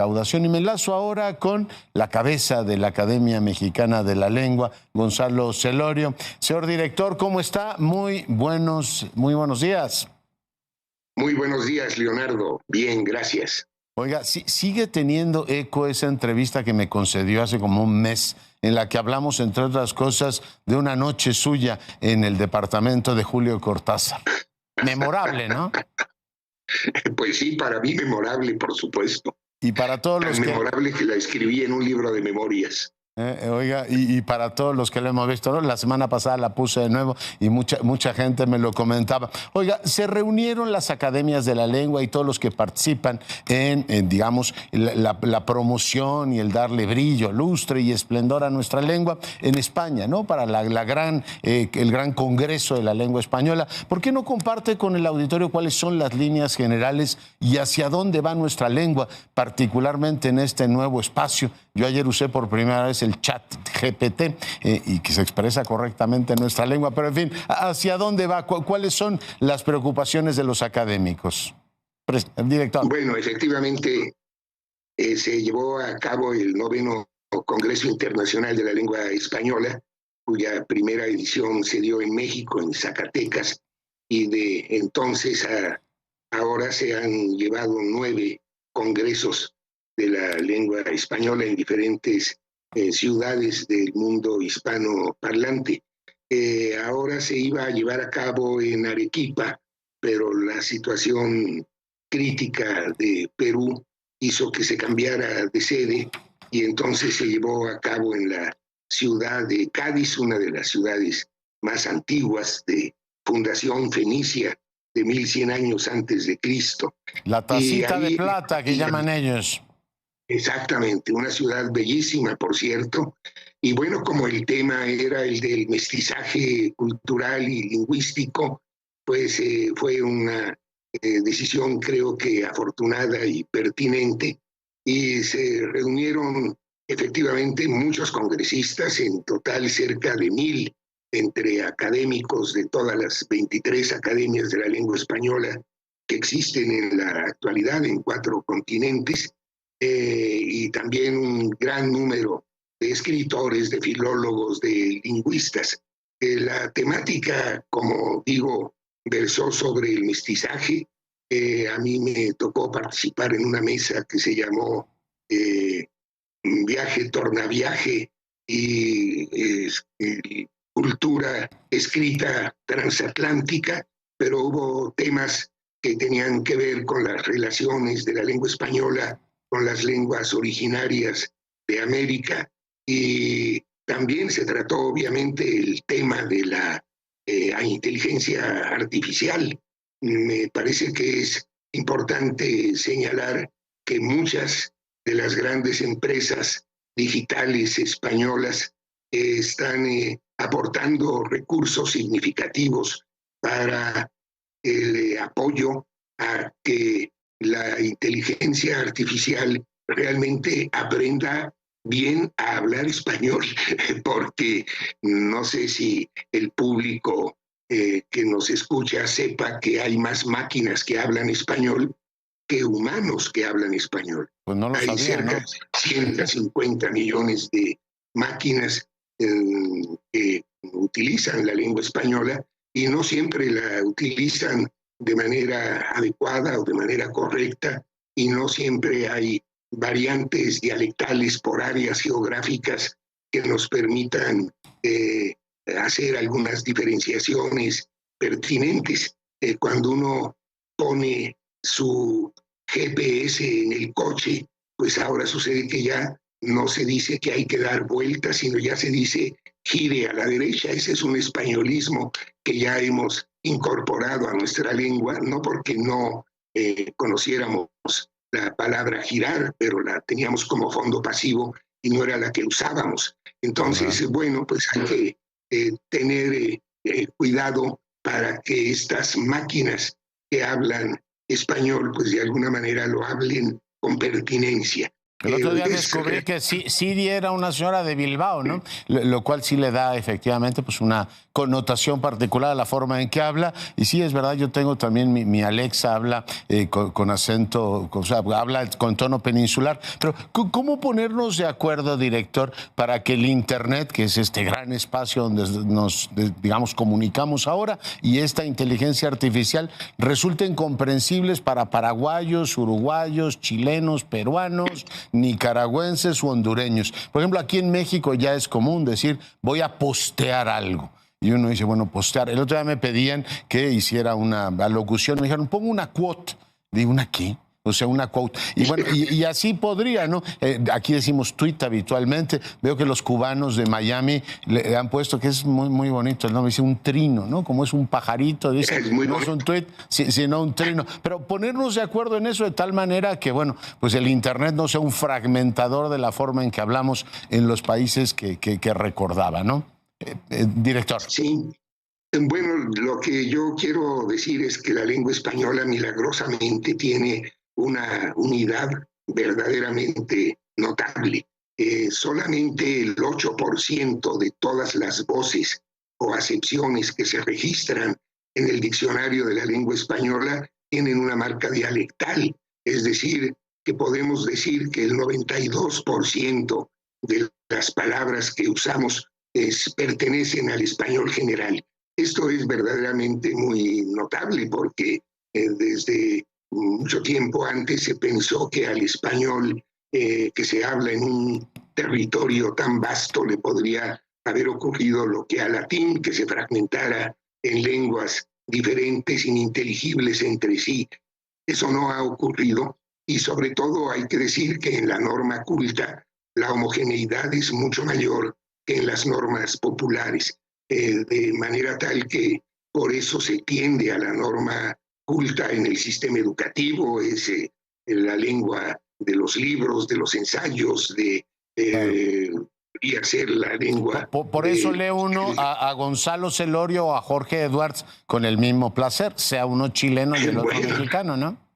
recaudación. Y me enlazo ahora con la cabeza de la Academia Mexicana de la Lengua, Gonzalo Celorio. Señor director, ¿cómo está? Muy buenos días. Muy buenos días, Leonardo. Bien, gracias. Oiga, sigue teniendo eco esa entrevista que me concedió hace como un mes, en la que hablamos, entre otras cosas, de una noche suya en el departamento de Julio Cortázar. Memorable, ¿no? Pues sí, para mí memorable, por supuesto. Y para todos los Tan que... memorable que la escribí en un libro de memorias. Oiga, y para todos los que lo hemos visto, ¿no? La semana pasada la puse de nuevo y mucha gente me lo comentaba. Oiga, se reunieron las academias de la lengua y todos los que participan en digamos, la promoción y el darle brillo, lustre y esplendor a nuestra lengua en España, ¿no? Para el gran Congreso de la Lengua Española. ¿Por qué no comparte con el auditorio cuáles son las líneas generales y hacia dónde va nuestra lengua, particularmente en este nuevo espacio? Yo ayer usé por primera vez el chat GPT y que se expresa correctamente en nuestra lengua, pero en fin, ¿hacia dónde va? ¿Cuáles son las preocupaciones de los académicos? Director. Bueno, efectivamente se llevó a cabo el 9º Congreso Internacional de la Lengua Española, cuya primera edición se dio en México, en Zacatecas, y de entonces a ahora se han llevado 9 congresos de la lengua española en diferentes ciudades del mundo hispanoparlante. Ahora se iba a llevar a cabo en Arequipa, pero la situación crítica de Perú hizo que se cambiara de sede y entonces se llevó a cabo en la ciudad de Cádiz, una de las ciudades más antiguas de fundación fenicia de 1100 años antes de Cristo. La tacita de plata que llaman ellos. Exactamente, una ciudad bellísima, por cierto. Y bueno, como el tema era el del mestizaje cultural y lingüístico, pues fue una decisión creo que afortunada y pertinente. Y se reunieron efectivamente muchos congresistas, en total cerca de 1000, entre académicos de todas las 23 academias de la lengua española que existen en la actualidad en 4 continentes. Y también un gran número de escritores, de filólogos, de lingüistas. La temática, como digo, versó sobre el mestizaje. A mí me tocó participar en una mesa que se llamó Viaje, Tornaviaje y Cultura Escrita Transatlántica, pero hubo temas que tenían que ver con las relaciones de la lengua española con las lenguas originarias de América, y también se trató obviamente el tema de la inteligencia artificial. Me parece que es importante señalar que muchas de las grandes empresas digitales españolas están aportando recursos significativos para el apoyo a que la inteligencia artificial realmente aprenda bien a hablar español, porque no sé si el público que nos escucha sepa que hay más máquinas que hablan español que humanos que hablan español. Pues no lo hay sabía, cerca de 150 millones de máquinas que utilizan la lengua española y no siempre la utilizan de manera adecuada o de manera correcta, y no siempre hay variantes dialectales por áreas geográficas que nos permitan hacer algunas diferenciaciones pertinentes. Cuando uno pone su GPS en el coche, pues ahora sucede que ya no se dice que hay que dar vueltas, sino ya se dice gire a la derecha. Ese es un españolismo que ya hemos incorporado a nuestra lengua, no porque no conociéramos la palabra girar, pero la teníamos como fondo pasivo y no era la que usábamos. Entonces, bueno, pues hay que tener cuidado para que estas máquinas que hablan español, pues de alguna manera lo hablen con pertinencia. El otro día descubrí que Siri era una señora de Bilbao, ¿no? Lo cual sí le da efectivamente pues una connotación particular a la forma en que habla. Y sí, es verdad, yo tengo también mi Alexa habla con acento, o sea, habla con tono peninsular. Pero ¿cómo ponernos de acuerdo, director, para que el Internet, que es este gran espacio donde nos, digamos, comunicamos ahora, y esta inteligencia artificial resulten comprensibles para paraguayos, uruguayos, chilenos, peruanos, nicaragüenses u hondureños? Por ejemplo, aquí en México ya es común decir, voy a postear algo. Y uno dice, bueno, postear. El otro día me pedían que hiciera una alocución. Me dijeron, pongo una quote. Digo, ¿una qué? O sea, una quote. Y bueno, y así podría, ¿no? Aquí decimos tweet habitualmente. Veo que los cubanos de Miami le han puesto, que es muy, muy bonito el nombre, dice un trino, ¿no? Como es un pajarito, dice, no es un tweet, sino un trino. Pero ponernos de acuerdo en eso de tal manera que, bueno, pues el Internet no sea un fragmentador de la forma en que hablamos en los países que recordaba, ¿no? Director. Sí. Bueno, lo que yo quiero decir es que la lengua española milagrosamente tiene una unidad verdaderamente notable. Solamente el 8% de todas las voces o acepciones que se registran en el diccionario de la lengua española tienen una marca dialectal, es decir, que podemos decir que el 92% de las palabras que usamos pertenecen al español general. Esto es verdaderamente muy notable porque desde mucho tiempo antes se pensó que al español que se habla en un territorio tan vasto le podría haber ocurrido lo que al latín, que se fragmentara en lenguas diferentes, ininteligibles entre sí. Eso no ha ocurrido y sobre todo hay que decir que en la norma culta la homogeneidad es mucho mayor que en las normas populares, de manera tal que por eso se tiende a la norma culta en el sistema educativo, es la lengua de los libros, de los ensayos, y hacer la lengua. Por eso lee uno a Gonzalo Celorio o a Jorge Edwards con el mismo placer, sea uno chileno y el otro mexicano, ¿no?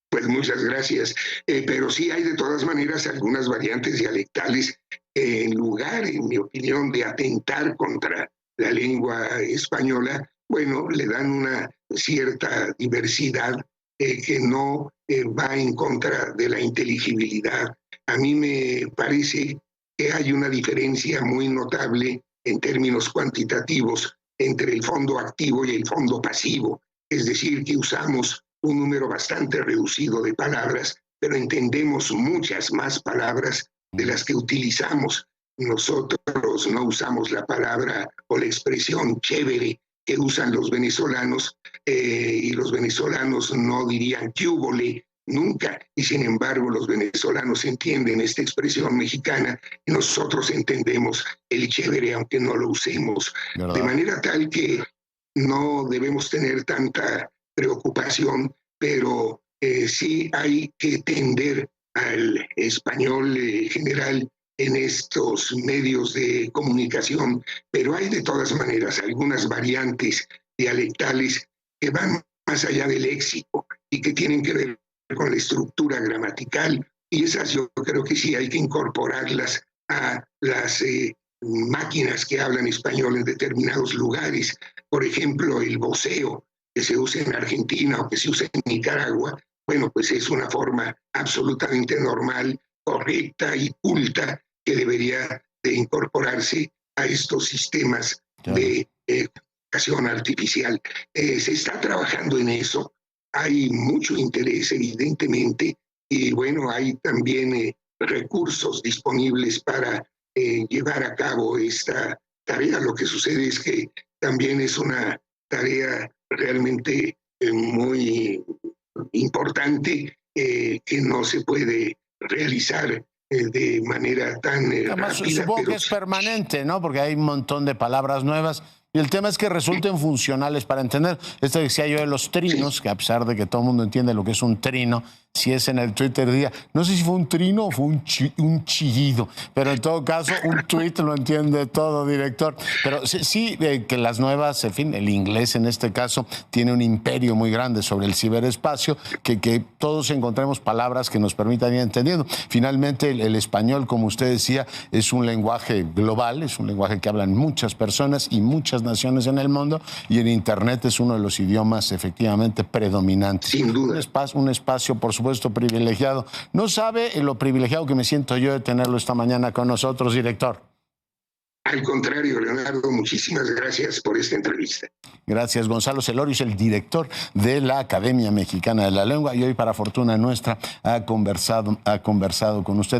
Pues muchas gracias. Pero sí hay de todas maneras algunas variantes dialectales en lugar, en mi opinión, de atentar contra la lengua española, bueno, le dan una cierta diversidad que no va en contra de la inteligibilidad. A mí me parece que hay una diferencia muy notable en términos cuantitativos entre el fondo activo y el fondo pasivo. Es decir, que usamos un número bastante reducido de palabras, pero entendemos muchas más palabras de las que utilizamos. Nosotros no usamos la palabra o la expresión chévere que usan los venezolanos, y los venezolanos no dirían "qué húbole" nunca, y sin embargo los venezolanos entienden esta expresión mexicana y nosotros entendemos el chévere aunque no lo usemos. ¿Verdad? De manera tal que no debemos tener tanta preocupación, pero sí hay que tender al español general en estos medios de comunicación, pero hay de todas maneras algunas variantes dialectales que van más allá del léxico y que tienen que ver con la estructura gramatical, y esas yo creo que sí hay que incorporarlas a las máquinas que hablan español en determinados lugares. Por ejemplo, el voceo que se usa en Argentina o que se usa en Nicaragua, bueno, pues es una forma absolutamente normal, correcta y culta que debería de incorporarse a estos sistemas de comunicación artificial. Se está trabajando en eso, hay mucho interés evidentemente y bueno, hay también recursos disponibles para llevar a cabo esta tarea. Lo que sucede es que también es una tarea realmente muy importante que no se puede realizar de manera tan Además, rápida. Supongo que es permanente, ¿no? Porque hay un montón de palabras nuevas. Y el tema es que resulten funcionales para entender. Esto decía yo de los trinos, que a pesar de que todo el mundo entiende lo que es un trino, si es en el Twitter día, no sé si fue un trino o fue un chillido, pero en todo caso un tweet lo entiende todo, director. Pero sí, que las nuevas, en fin, el inglés en este caso tiene un imperio muy grande sobre el ciberespacio, que todos encontremos palabras que nos permitan ir entendiendo. Finalmente el español, como usted decía, es un lenguaje global, es un lenguaje que hablan muchas personas y muchas naciones en el mundo, y el Internet es uno de los idiomas efectivamente predominantes. Sin duda. Un espacio, por supuesto, privilegiado. No sabe lo privilegiado que me siento yo de tenerlo esta mañana con nosotros, director. Al contrario, Leonardo, muchísimas gracias por esta entrevista. Gracias. Gonzalo Celorio es el director de la Academia Mexicana de la Lengua y hoy, para fortuna nuestra, ha conversado con usted.